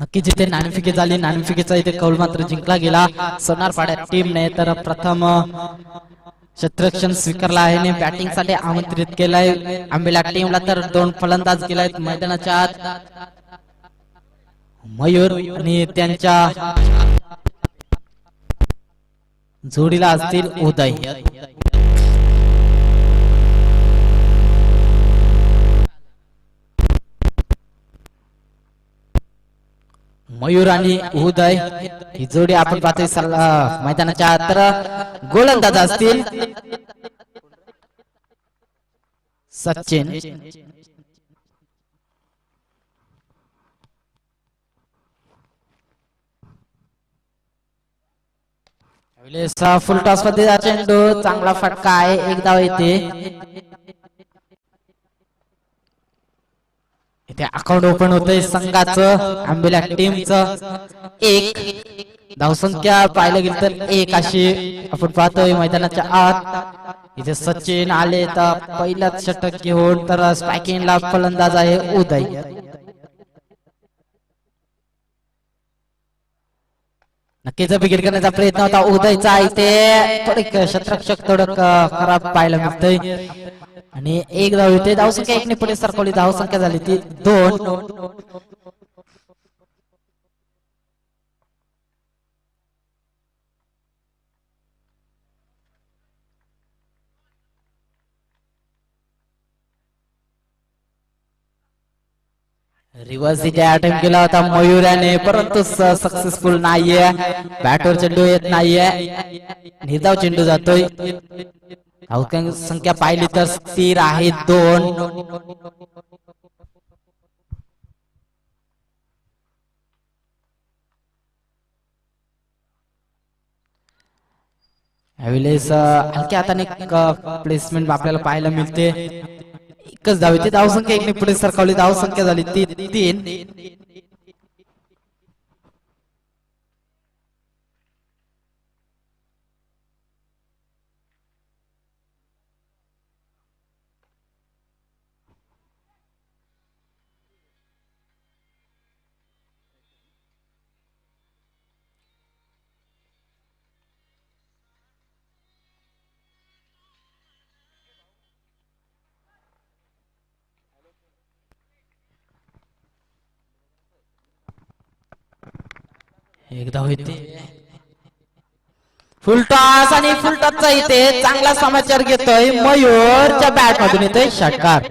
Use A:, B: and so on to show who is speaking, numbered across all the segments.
A: नक्की जिथे नाणेफेक झाली, नाणेफेकीचा इथे कौल मात्र जिंकला गेला सोनारपाड्या टीमने। तर प्रथम क्षेत्ररक्षण स्वीकारला आहे, बॅटिंग साठी आमंत्रित केलाय आंबेला टीमला। तर दोन फलंदाज गेलायत मैदानाच्या आत, मयूर आणि त्यांच्या जोडीला असतील उदय। मयूर आणि उदय ही जोडी आपण पाहतोय मैदानाच्या आत। तर गोलंदाज असतील सचिन। फुल टॉस मध्ये चेंडू, चांगला फटका आहे, एक धाव येते। इथे अकाउंट ओपन होतंय संघाचं आंबेला टीमचं। एक धावसंख्या पाहायला गेली तर एक अशी आपण पाहतोय मैदानाच्या आत। इथे सचिन आले तर पहिलाच षटक घेऊन, तर स्ट्रायकिंगला फलंदाज आहे उदय। नक्कीच विकेट करण्याचा प्रयत्न होता उदयचा, इथे थोडे क्षेत्ररक्षक थोडं खराब पाहायला मिळतंय आणि एक धाव येते। धावसंख्या एकने पुढे सरकवली, धावसंख्या झाली ती 2। रिव्हर्स इथे अटेम्प्ट केला होता मयुराने, परंतु सक्सेसफुल नाहीये, बॅटवर चेंडू येत नाहीये, निर्धाव चेंडू जातोय। संख्या पाहिली तर स्थिर आहे 2। यावेळेस हलक्या हाताने प्लेसमेंट आपल्याला पाहायला मिळते। एकच धाव येते, धावसंख्या एकने पुढे सरकवली, धावसंख्या झाली ती 3। एक धाव येते, फुलटॉस आणि फुलटॉसचा इथे चांगला समाचार घेतोय मयूरच्या बॅट मधून येतोय षटकार।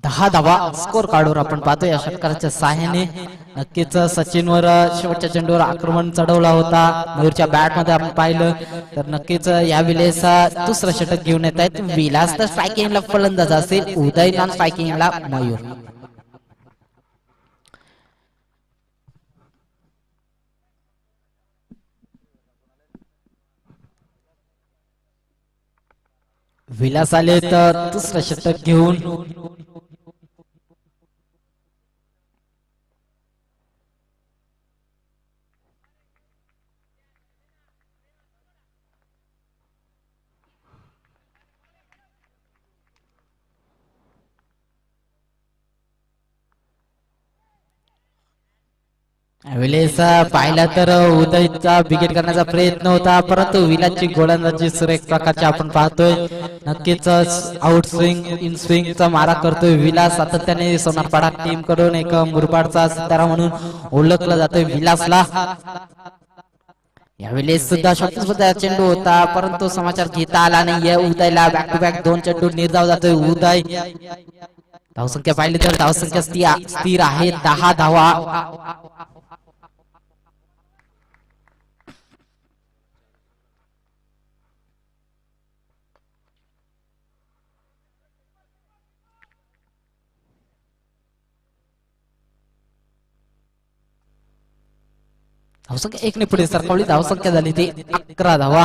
A: दहा धावा स्कोर कार्डवर आपण पाहतोय या षटकाराच्या सहाय्याने। नक्कीच सचिनवर शेवटच्या चेंडूवर आक्रमण चढवला होता मयूरच्या बॅट मध्ये आपण पाहिलं, तर नक्कीच यावेळेस दुसरं षटक घेऊन येत आहेत विलास। तर स्ट्रायकिंगला फलंदाज असेल उदय, नॉन स्ट्रायकिंगला मयूर। विलास आले तर दुसरं षटक घेऊन, यावेळेस पाहिला तर उदयचा विकेट करण्याचा प्रयत्न होता, परंतु विलासची गोलंदाजी सुरेख प्रकारची आपण पाहतोय। नक्कीच आउट स्विंग इन स्विंगचा मारा करतोय विलास, सातत्याने सोनारपाडा टीम कडून एक मुरबाडचा सितारा म्हणून ओळखला जातोय विलासला। यावेळेस सुद्धा शॉर्टस्मध्ये चेंडू होता, परंतु समाचार घेता आला नाहीये उदयला। बॅक टू बॅक 2 चेंडू निर्धाव जातोय उदय। धावसंख्या पाहिली तर धावसंख्या स्थिर आहे 10 धावा। धावसंख्या 1 ने पुढे सरकवली. धावसंख्या झाली ती 11 धावा.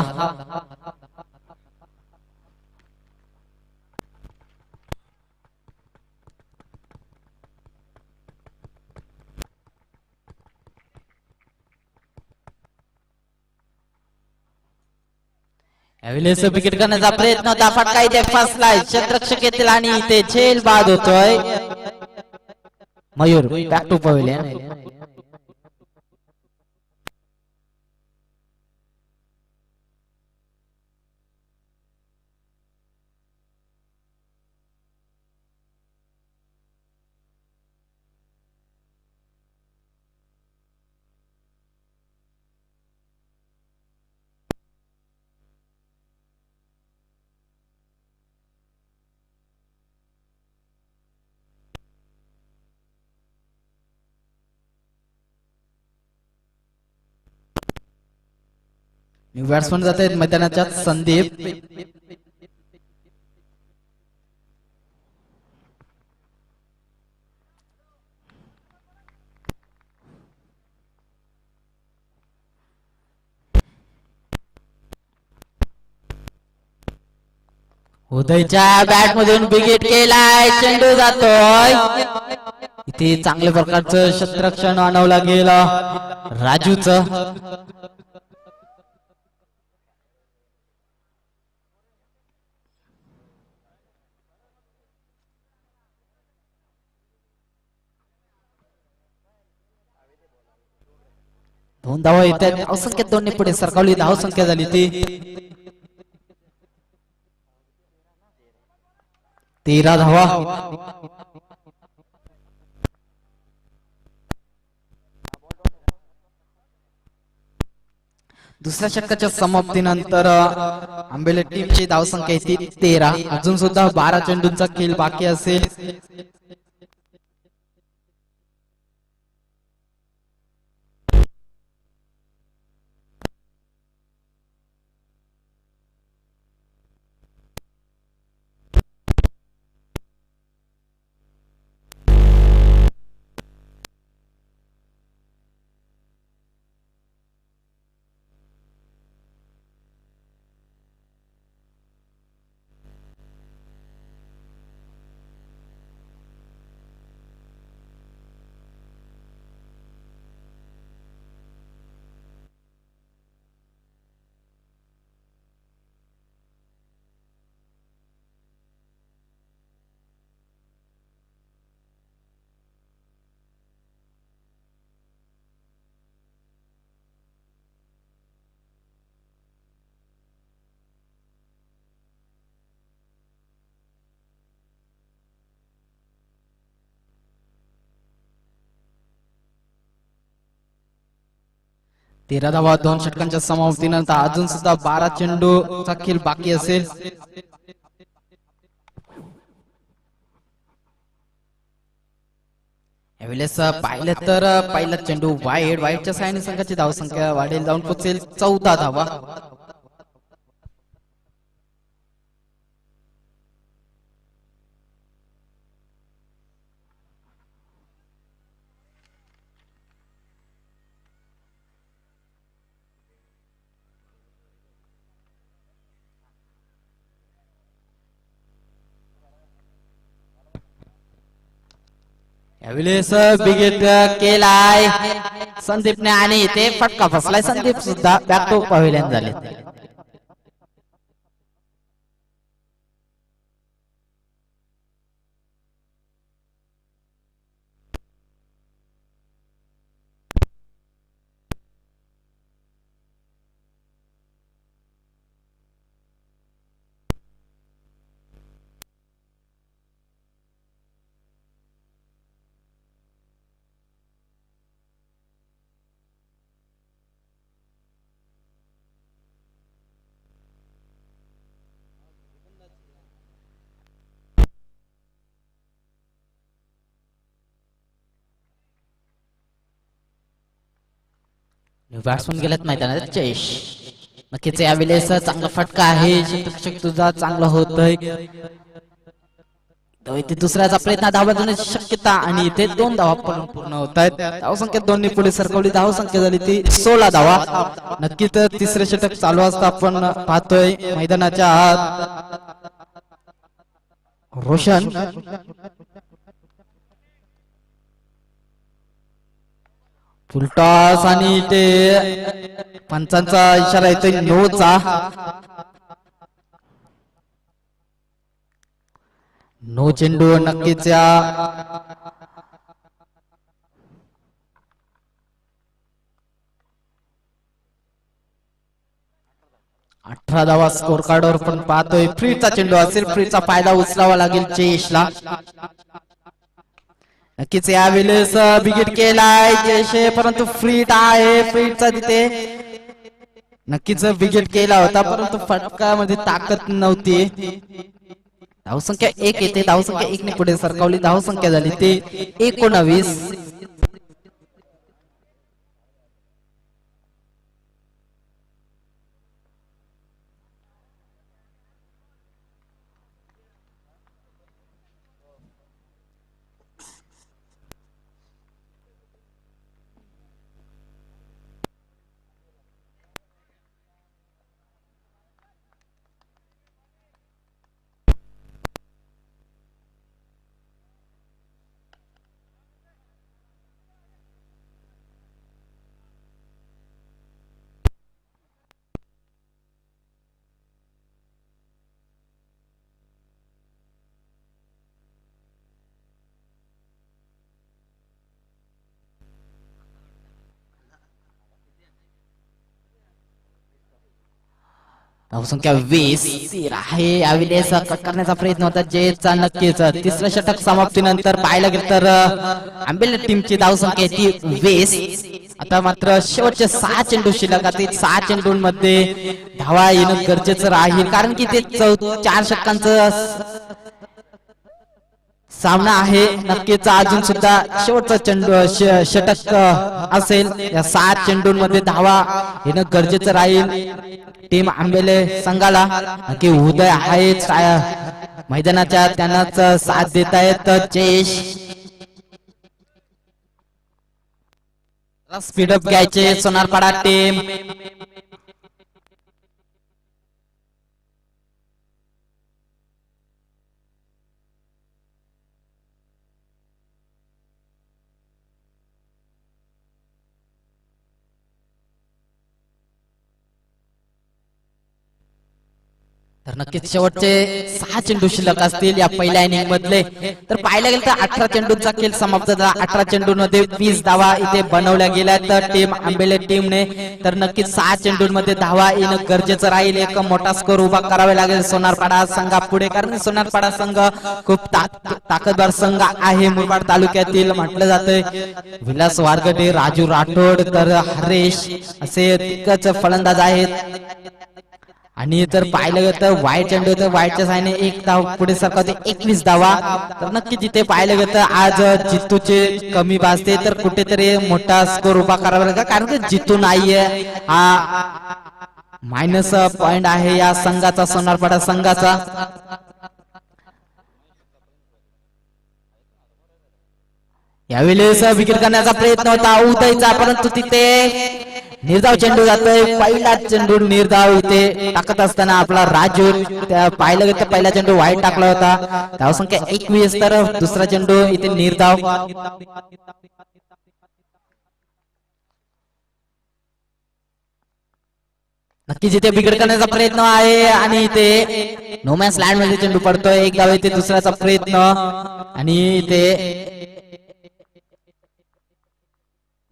A: यावेळेस विकेट करण्याचा प्रयत्न होता. फटका इथे फसलाय. क्षेत्ररक्षक येतील आणि इथे झेल बाद होतोय. Mayur back to pavilion. New batsman जात आहेत मैदानाच्या. संदीप उदयच्या बॅट मधून विकेट केलाय. चेंडू जातोय. इथे चांगल्या प्रकारचं क्षेत्ररक्षण आणवलं गेलं राजूचं. दोन धावा येत आहेत. धावसंख्या 2 ने पुढे सरकवली. धावसंख्या झाली ती 13 धावा. दुसऱ्या षटकाच्या समाप्तीनंतर आंबेले टीमची धावसंख्या येते 13. अजून सुद्धा 12 चेंडूंचा खेळ बाकी असेल. तेरा धावा 2 षटकांच्या समाप्तीनंतर अजून सुद्धा 12 चेंडूचा खेळ बाकी असेल. यावेळेस पाहिलं तर पहिला चेंडू वाईडच्या साहाय्याने संघाची धावसंख्या वाढेल. जाऊन पोहोचेल 14 धावा. यावेळेस विकेट केलाय संदीपने आणि ते फटका फसलाय. संदीप सुद्धा बॅक टू पवेलियन झाले. बॅट्समन गेलेत मैदानात. जयेश नक्कीच यावेळेस चांगला फटका आहे. क्षेत्ररक्षक तुझा चांगला होतोय. तो इथे दुसऱ्याचा प्रयत्न धावा घेण्याची शक्यता आणि इथे 2 धावा पूर्ण होत आहेत. धावसंख्या 2 ने पुढे सरकवली. धावसंख्या झाली ती 16 धावा. नक्कीच तिसरे षटक चालू असता आपण पाहतोय मैदानाच्या आत रोशन फुलटॉस आणि ते पंचांचा इशारा येतोय नोचा. नो चेंडू नक्कीच या 18 धावा स्कोर कार्डवर पण पाहतोय. फ्रीचा चेंडू असेल. फ्रीचा फायदा उचलावा लागेल जयेशला. नक्कीच यावेळेस विकेट केलाय जयेशे परंतु फ्रीट आहे. फ्रीटचा तिथे नक्कीच विकेट केला होता परंतु फटकामध्ये ताकद नव्हती. धावसंख्या 1 येते. धावसंख्या 1 ने पुढे सरकवली. धावसंख्या झाली ते 19. धावसंख्या 20 आहे. यावेळेस कट करण्याचा प्रयत्न होता जयचा. नक्कीच तिसऱ्या षटक समाप्तीनंतर पाहायला गेलं तर आंबेले टीमची धावसंख्या ती 20. आता मात्र शेवटचे 6 चेंडू शिल्लक आहेत. 6 चेंडूंमध्ये धावा येणं गरजेचं राहील कारण की ते 4 षटकांचं सामना आहे. नक्कीच अजून सुद्धा शेवटचा चेंडू षटक असेल. या 7 चेंडूंमध्ये धावा येणं गरजेचं राहील टीम आंबेले संघाला. नक्की उदय आहेच मैदानाच्या त्यांनाच साथ देत आहेत जयेश. स्पीडअप घ्यायचे सोनारपाडा टीम. तर नक्कीच शेवटचे 6 चेंडू शिल्लक असतील या पहिल्या इनिंग मधले. तर पाहायला गेलं तर 18 चेंडूंचा खेळ समाप्त झाला. 18 चेंडूंमध्ये 20 धावा इथे बनवल्या गेल्या तर टीम आंबेले टीमने. तर नक्कीच 6 चेंडूंमध्ये धावा येणं गरजेचं राहील. एक मोठा स्कोर उभा करावा लागेल सोनारपाडा संघा पुढे कारण सोनारपाडा संघ खूप ताकदवार संघ आहे. मुरबाड तालुक्यातील म्हटलं जातंय. विलास वारगडे, राजू राठोड तर हरेश असे दिग्गज फलंदाज आहेत. आणि जर पाहिलं गेलं तर वाईट चेंडू तर वाईटच्या साहाय्याने 1 धाव पुढे सरकवते 21 धावा. तर नक्की जिथे पाहिलं गेलं तर आज जितूचे कमी भासते तर कुठेतरी मोठा स्कोर उभा करावा लागेल कारण की जितू नाहीये. हा मायनस पॉइंट आहे या संघाचा सोनारपाडा संघाचा. यावेळेस विकेट करण्याचा प्रयत्न होता उदयचा परंतु तिथे निर्धाव चेंडू जातोय. पहिला चेंडू निर्धाव इथे टाकत असताना आपला राजू पाहिलं गेलं पहिला चेंडू वाईट टाकला होता. धावसंख्या 21 तर दुसरा चेंडू इथे निर्धाव. नक्की जिथे विकेट करण्याचा प्रयत्न आहे आणि इथे नोमॅन्स लँड मध्ये चेंडू पडतोय. 1 धाव इथे दुसऱ्याचा प्रयत्न आणि इथे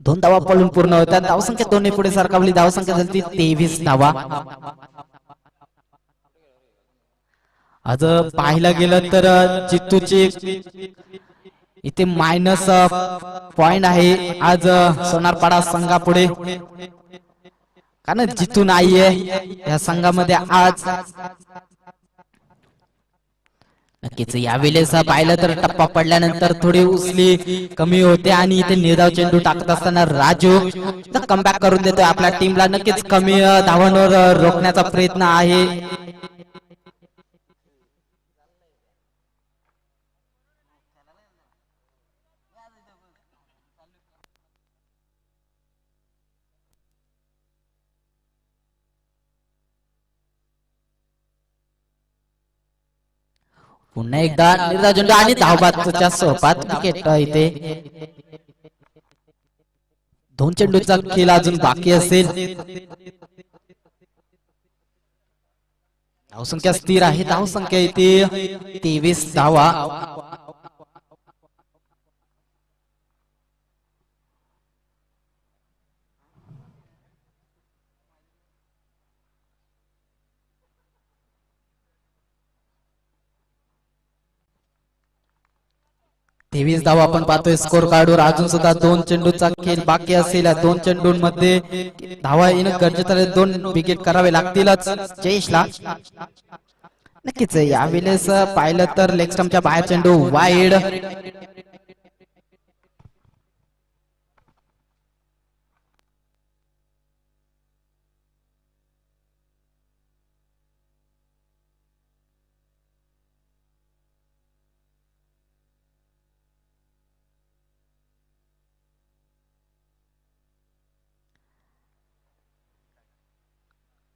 A: 2 धावा पळून पूर्ण होतात. धावसंख्या 2 ने पुढे सरकावली. धावसंख्या झाली 23 धावा. आज पाहायला गेलं तर जितूचे इथे मायनस पॉइंट आहे आज सोनारपाडा संघापुढे कारण जितू नाहीये या संघामध्ये आज. नक्कीच यावेळेस पाहिलं तर टप्पा पडल्यानंतर थोडी उसली कमी होते आणि इथे निर्धाव चेंडू टाकत असताना राजू कमबॅक करून देतोय आपल्या टीमला. नक्कीच कमी धावांवर रोखण्याचा प्रयत्न आहे. पुन्हा एकदा निर्धाव चेंडू आणि धावबादच्या सोपात विकेट इथे 2 चेंडूचा खेळ अजून बाकी असेल. धावसंख्या स्थिर आहे. धावसंख्या इथे 23 धावा. तेवीस धावा आपण पाहतोय स्कोर कार्डवर. अजून सुद्धा 2 चेंडूचा खेळ बाकी असेल. 2 चेंडूंमध्ये धावा येणं गरजेचं आहे. 2 विकेट करावे लागतीलच जयेशला. नक्कीच यावेळेस पाहिलं तर लेग स्टंपच्या बाहेर चेंडू वाईड.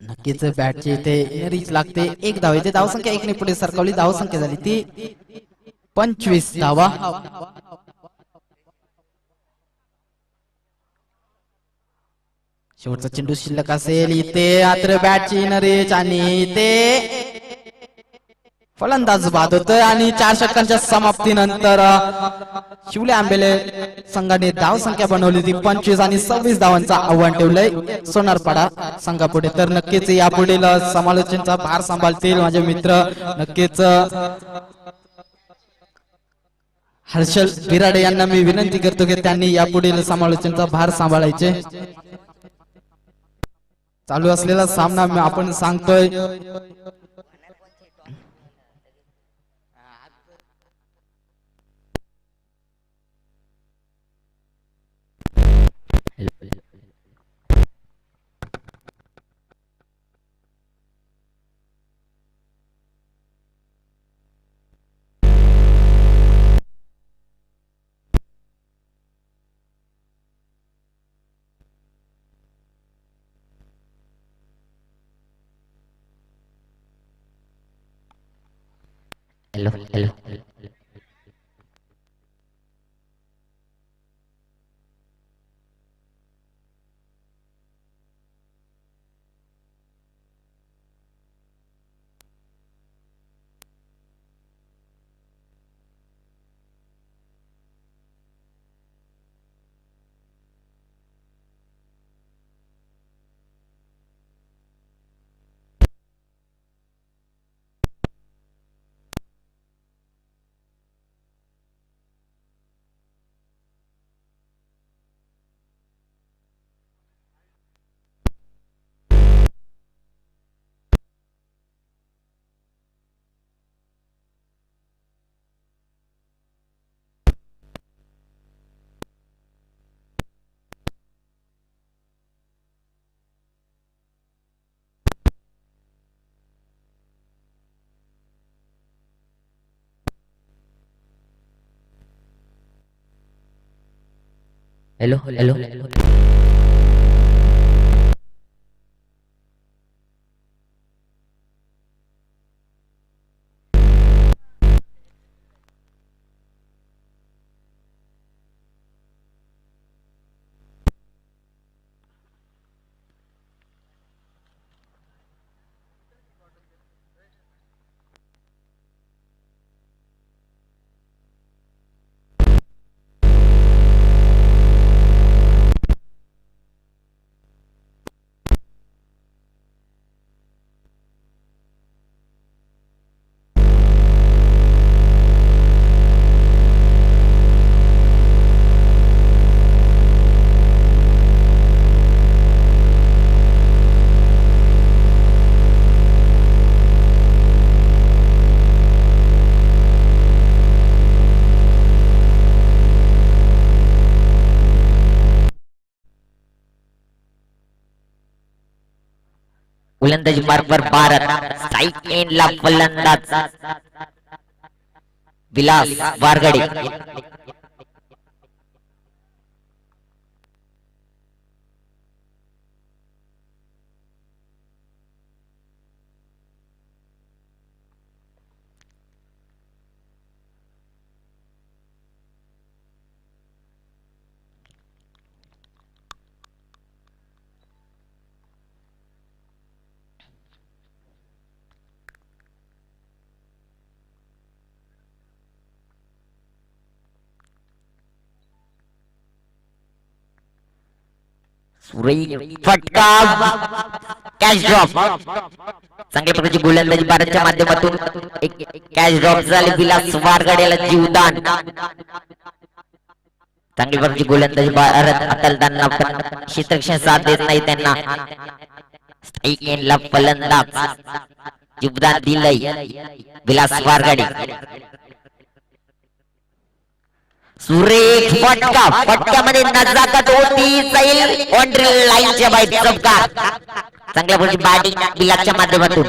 A: नक्कीच बॅटची इथे रीच लागते. 1 धाव येते. धावसंख्या 1 ने पुढे सरकवली. धावसंख्या झाली ती 25 धावा. शेवटचा चेंडू शिल्लक असेल. इथे मात्र बॅटची रीच आणि इथे फलंदाज बाद होतोय आणि 4 षटकांच्या समाप्तीनंतर शिवले आंबेले संघाने धावसंख्या बनवली ती 25 आणि 26 धावांचा आव्हान ठेवलंय सोनारपाडा संघापुढे. तर नक्कीच यापुढील समालोचनाचा भार सांभाळतील माझे मित्र. नक्कीच हर्षल बिराडे यांना मी विनंती करतो की त्यांनी यापुढील समालोचनाचा भार सांभाळायचे. चालू असलेला सामना आपण सांगतोय.
B: Hello, hello. Hello, hello. गोलंदाजी मार्कवर भारत साईड एंडला फलंदाज विलास वारगडे. सुरेख फटका, कॅच ड्रॉप. चांगल्या प्रकारची गोलंदाजी भारतच्या माध्यमातून एक कॅच ड्रॉप झाली. विलास वारगडेला जीवदान. चांगली प्रकारची गोलंदाजी भारत अतलदांना पण क्षेत्ररक्षण साथ देत नाही त्यांना. स्ट्राईक एंडला फलंदाज जीवदान दिलंय विलास वारगडे. सुरेख फटका, फटक्यामध्ये नजाकत होती. सैल बाउंड्री लाईनच्या बाहेर चौकार. चांगल्या प्रकारची बॅटिंग विलासच्या माध्यमातून.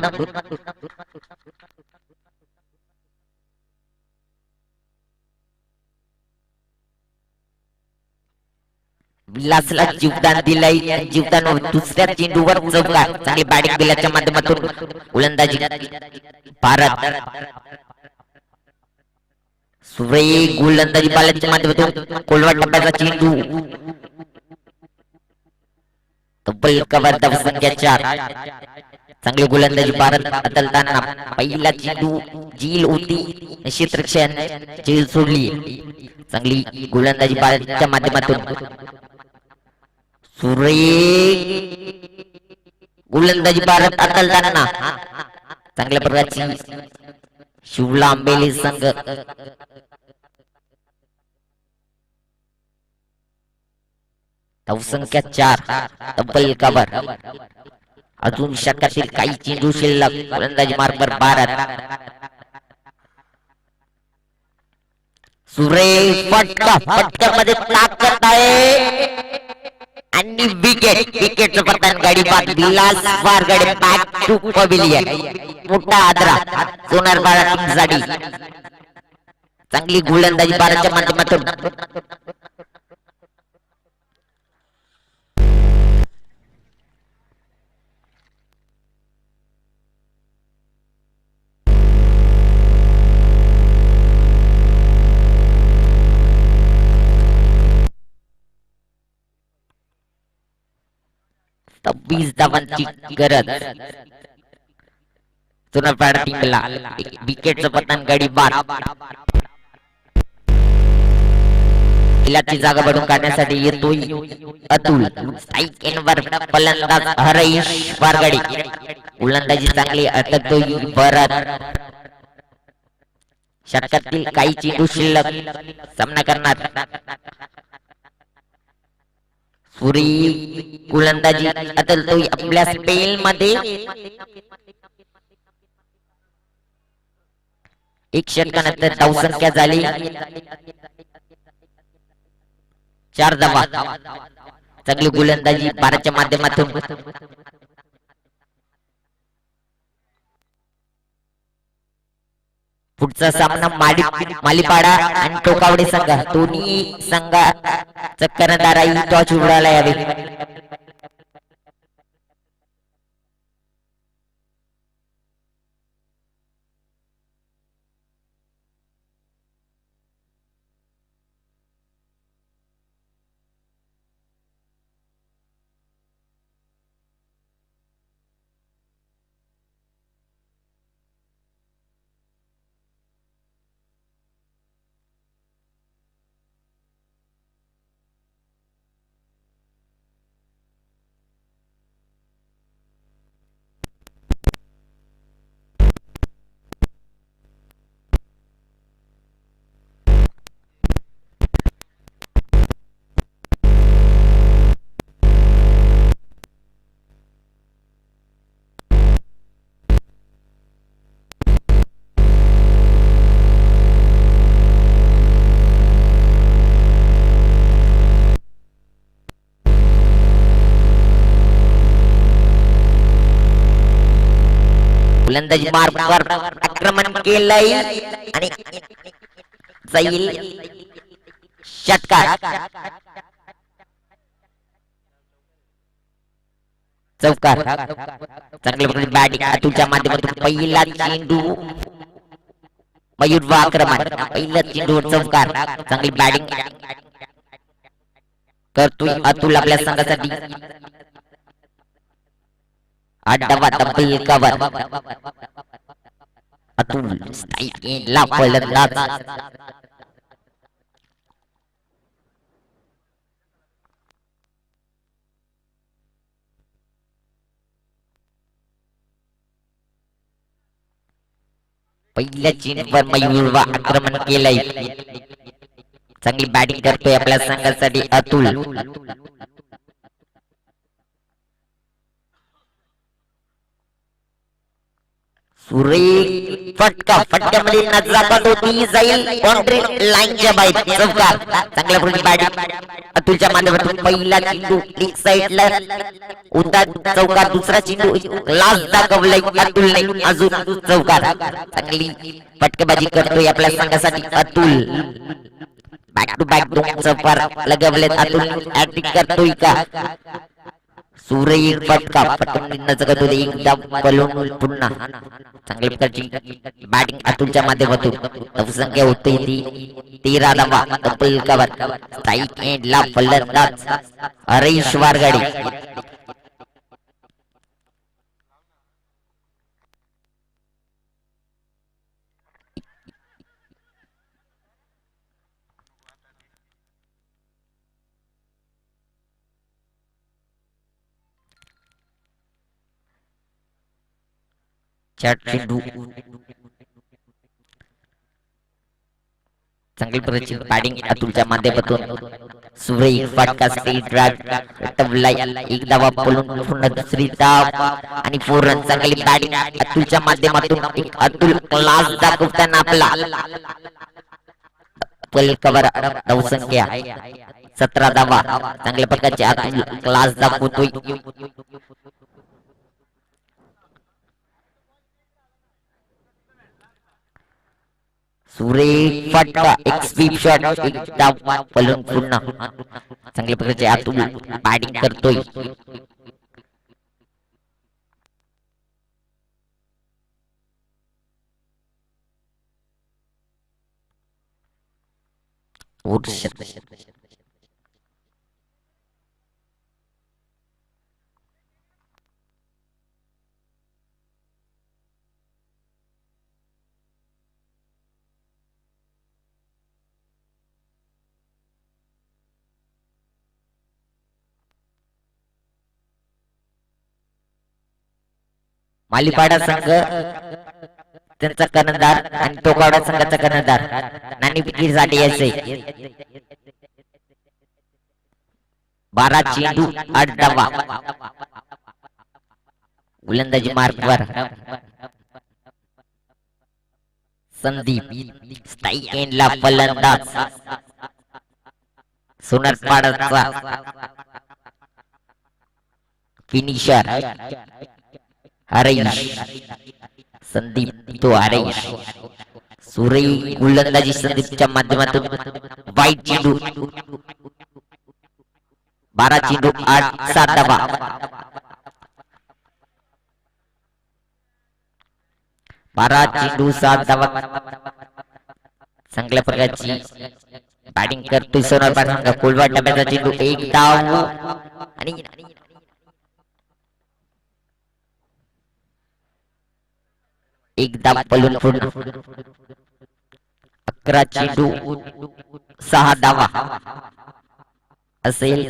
B: विलासला जीवदान दिलंय. जीवदान दुसऱ्या चेंडूवर चौकार. चांगली बॅटिंग विलासच्या माध्यमातून. गोलंदाजी भारत. सुरेख गोलंदाजी बालाच्या माध्यमातून. कोलवा टप्प्याचा चेंडू. तब्बल कव्हर धावसंख्या 4. चांगली गोलंदाजी भारत अतलताना. पहिला चेंडू झील होती. क्षेत्ररक्षण झील सोडली. चांगली गोलंदाजी भारतच्या माध्यमातून. सुरेख गोलंदाजी भारत अतलताना. चांगल्या प्रकारची शिवला आंबेली संघ. धावसंख्या 4. तब्बल कव्हर. अजून षटकातील काही चेंडू शिल्लक. गोलंदाजी मार्गवर भारत. सुरेख फटका, फटक्यामध्ये ताकद आहे आणि विकेट. विकेटचं पतन गाडी बाद. Vilas Wargade back to pavilion. मोठा आदरा सोनार बारा टीमसाठी. चांगली गोलंदाजी भारतच्या माध्यमातून. वीस धावांची गरज. सोनारपाडा टीमला विकेटचं पतन गाडी बाद. विलासची जागा भरून काढण्यासाठी येतोय अतुल. स्ट्राईक एंडवर फलंदाज हरेश वारगडे. गोलंदाजी चांगली अटकतोय भारत. षटकातील काही चेंडू शिल्लक. सामना करणार सुरेख गोलंदाजी अतलतोय आपल्या स्पेल मध्ये. एक षटकानंतर धावसंख्या झाली 4 धावा. चांगली गोलंदाजी भारतच्या माध्यमातून. पुढचा सामना मालीपाडा आणि टोकावडे संघ. दोन्ही संघाचा कर्णधार टॉस उडवायला यावे. गोलंदाजी मार्गवर आक्रमण केलंय आणि जाईल षटकार. चौकार. चांगल्या प्रकारे बॅटिंग अतुलच्या माध्यमातून. पहिला चेंडू मयूर आक्रमण. पहिला चेंडूवर चौकार. चांगली बॅटिंग करतोय अतुल आपल्या संघासाठी. 8 धावा. तब्बल कव्हर. अतुल स्ट्राईक एंडला फलंदाज. पहिल्या चेंडूवर मयूर आक्रमण केलंय. चांगली बॅटिंग करतोय आपल्या संघासाठी अतुल. सुरेख फटका, फटक्यामध्ये नजरा बंद होती, जाईल बाउंड्री लाईनच्या बाहेर. चौकार, चांगल्या प्रकारे बॅटिंग अतुलच्या माध्यमातून. पहिला चेंडू लेग साइडला होता, चौकार. दुसरा चेंडू लास्ट दाखवलाय अतुलने, अजून चौकार. चांगली फटकेबाजी करतोय आपल्या संघासाठी अतुल. बॅक टू बॅक दोन चौकार लगवलेत. अतुल ऍक्टिंग करतोय का? सूर्य एक फटका, फटका जगत होते. एकदा पलून पुन्हा चांगल्या प्रकारची बॅटिंग अतुलच्या माध्यमातून. धावसंख्या होते ती 13 धावा. डबल कव्हर, स्ट्राईक एंडला फलंदाज हरीश वारगाडे. चेंडू चांगली प्रकारची बॅटिंग अतुलच्या माध्यमातून. सूर्य फटका, स्पीड ड्राइव्ह टवलाय. एक धावा पळून पूर्ण दुसरी धाव आणि 4 रन. चांगली बॅटिंग अतुलच्या माध्यमातून. अतुल क्लास दाखवताना आपला पल कव्हर. धावसंख्या 17 धावा. चांगल्या प्रकारचे अतुल क्लास दाखवतोय. सूर्य फटका, एक स्वीप शॉट, एक डाव पलून पूर्ण. चांगल्या प्रकारचे अतुल बॅटिंग करतोय. मालीपाडा संघ त्यांचा कर्णधार आणि टोकावडा संघाचा कर्णधार नाणी विकेटसाठी यायचे. 12 चेंडू 8 धावा. गोलंदाजी मार्कवर संदीप. स्ट्राईक एंडला फलंदाज सोनारपाडाचा फिनिशर हरीश. संदीप तो हरीश. सूर्य गोलंदाजी संदीपच्या माध्यमातून. वाईट चेंडू. 12 चेंडू 7 धावा. 12 चेंडू 7 धावा. चांगल्या प्रकारची बॅटिंग करतोय सोनारपाडा संघ. कोलवा टप्प्याचा चेंडू, एक धाव आणि एकदा पलून पूर्ण. 11 चेंडू 6 धावा असेल.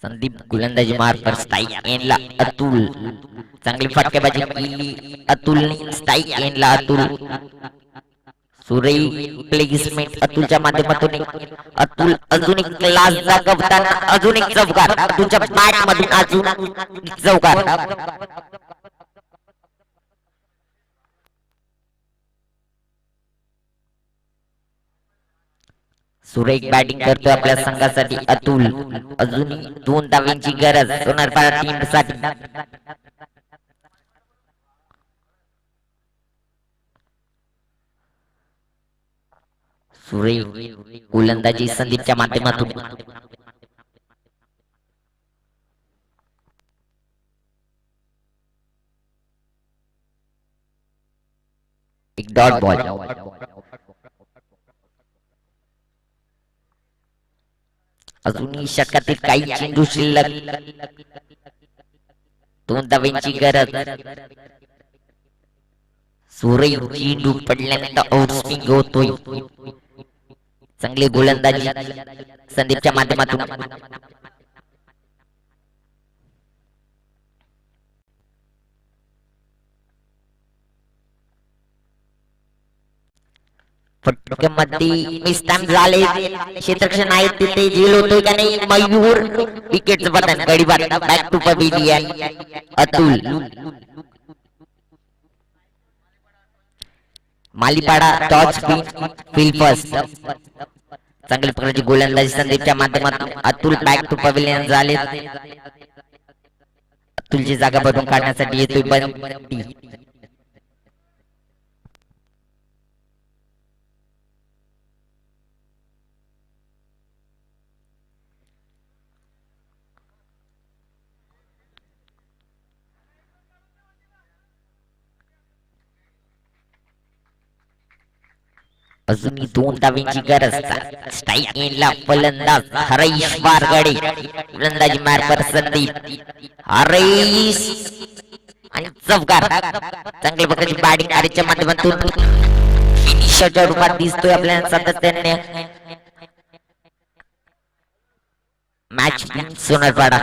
B: संदीप गोलंदाजी मार्कवर. स्ट्राईक एंडला अतुल. चांगली फटकेबाजी केली अतुलने. स्ट्राईक एंडला अतुल. सूर्य प्लेसमेंट अतुलच्या माध्यमातून. अतुल अजून एक क्लास दाखवताना. अजून एक चौकार अतुलच्या बॅट मधून. अजून एक चौकार. सुरेख बॅटिंग करतोय आपल्या संघासाठी अतुल. अजून 2 धावांची गरज सोनारपाडा टीम साठी. सूर्य गोलंदाजी संदीपच्या माध्यमातून. एक डॉट बॉल. अजूनही षटकातील काही चेंडू शिल्लक. 2 धावांची गरज. सूर्य चेंडू पडल्यानंतर आउटस्विंग होतोय. चांगली गोलंदाजी संदीपच्या माध्यमातून. फटक्यामध्ये मिस्टॅम्प झाले. क्षेत्ररक्षण आहे तिथे झेल होतोय का नाही. मयूर विकेटचं पतन गडी बाद. Back to pavilion. Atul Malipada टॉच फील्ड फर्स्ट. चांगल्या प्रकारची गोलंदाजी संदीपच्या माध्यमातून. अतुल बॅक टू पवेलियन झाले. अतुलची जागा भरून काढण्यासाठी येतोय बंटी. अजूनही 2 धावांची गरज. स्ट्राईक एंडला फलंदाज हरीश वारगडे. फलंदाजी मार्फत संदीप हरीश आणि चौकार. चांगल्या प्रकारची बॅटिंग आरेच्या माध्यमातून फिनिशरच्या रूपात दिसतोय आपल्याला सातत्याने. मॅच सोनरपाडा.